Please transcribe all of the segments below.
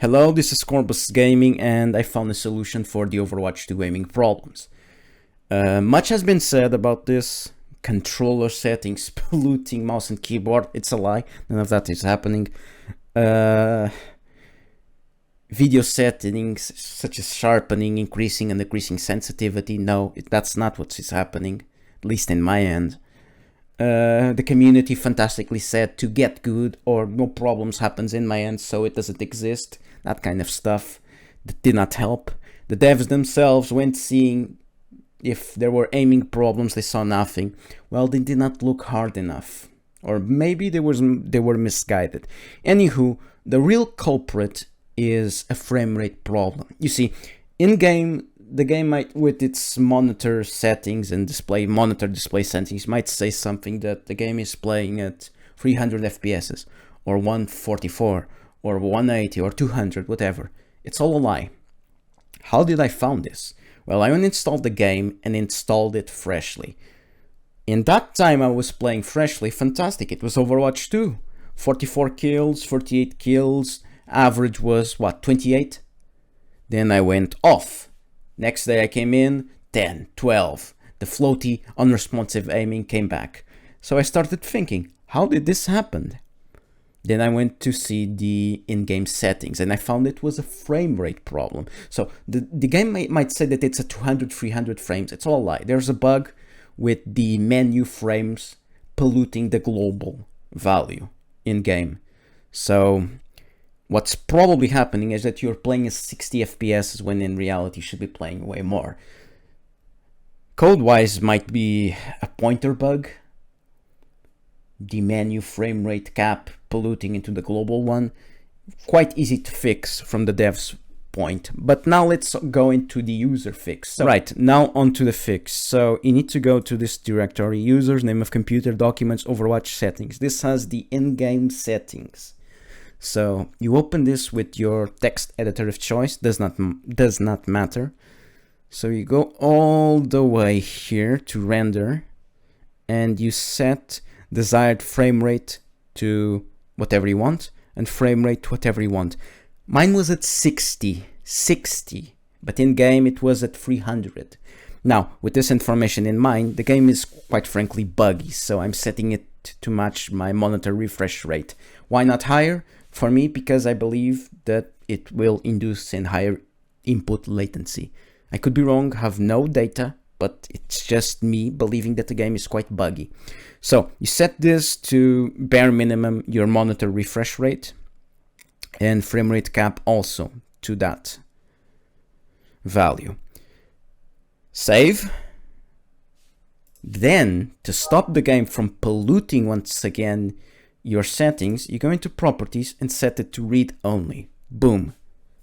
Hello, this is Corbus Gaming, and I found a solution for the Overwatch 2 aiming problems. Much has been said about this. Controller settings, polluting mouse and keyboard. It's a lie. None of that is happening. Video settings such as sharpening, increasing and decreasing sensitivity. No, that's not what is happening, at least in my end. The community fantastically said to get good or no problems happens in my end, so it doesn't exist. That kind of stuff that did not help. The devs themselves went seeing if there were aiming problems, they saw nothing. Well, they did not look hard enough, or maybe they were misguided. Anywho, the real culprit is a frame rate problem. You see, in game, the game might, with its monitor settings and monitor display settings, might say something that the game is playing at 300 FPS or 144 or 180 or 200, whatever. It's all a lie. How did I found this? Well, I uninstalled the game and installed it freshly. In that time I was playing freshly, fantastic. It was Overwatch 2. 44 kills, 48 kills, average was what, 28? Then I went off. Next day I came in, 10, 12. The floaty, unresponsive aiming came back. So I started thinking, how did this happen? Then I went to see the in-game settings and I found it was a frame rate problem. So the game might say that it's a 200, 300 frames. It's all a lie. There's a bug with the menu frames polluting the global value in-game. So what's probably happening is that you're playing at 60 FPS when in reality you should be playing way more. Code-wise might be a pointer bug. The menu frame rate cap polluting into the global one. Quite easy to fix from the dev's point. But now let's go into the user fix. So, right, now onto the fix. So you need to go to this directory, users, name of computer, documents, Overwatch settings. This has the in-game settings. So you open this with your text editor of choice, does not matter. So you go all the way here to render and you set desired frame rate to whatever you want and frame rate to whatever you want. Mine was at 60, but in game it was at 300. Now, with this information in mind, the game is quite frankly buggy, so I'm setting it to match my monitor refresh rate. Why not higher? For me, because I believe that it will induce in higher input latency. I could be wrong, have no data, but it's just me believing that the game is quite buggy. So you set this to bare minimum your monitor refresh rate and frame rate cap also to that value. Save. Then to stop the game from polluting once again your settings, you go into properties and set it to read only. Boom.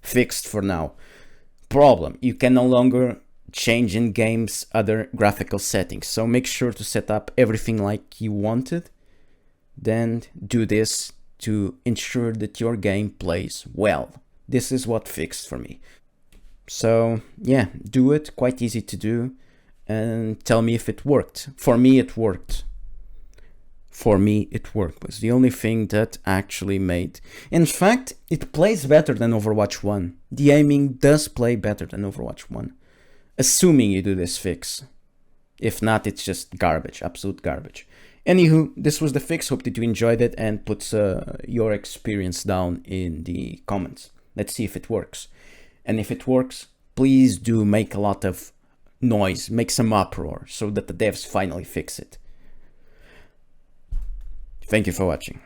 Fixed for now. Problem, you can no longer change in game's other graphical settings, so make sure to set up everything like you wanted, then do this to ensure that your game plays well. This is what fixed for me. So yeah, do it, quite easy to do, and tell me if it worked. For me it worked. It was the only thing that actually made. In fact, it plays better than Overwatch 1. The aiming does play better than Overwatch 1. Assuming you do this fix. If not, it's just garbage, absolute garbage. Anywho, this was the fix. Hope that you enjoyed it and put your experience down in the comments. Let's see if it works. And if it works, please do make a lot of noise, make some uproar so that the devs finally fix it. Thank you for watching.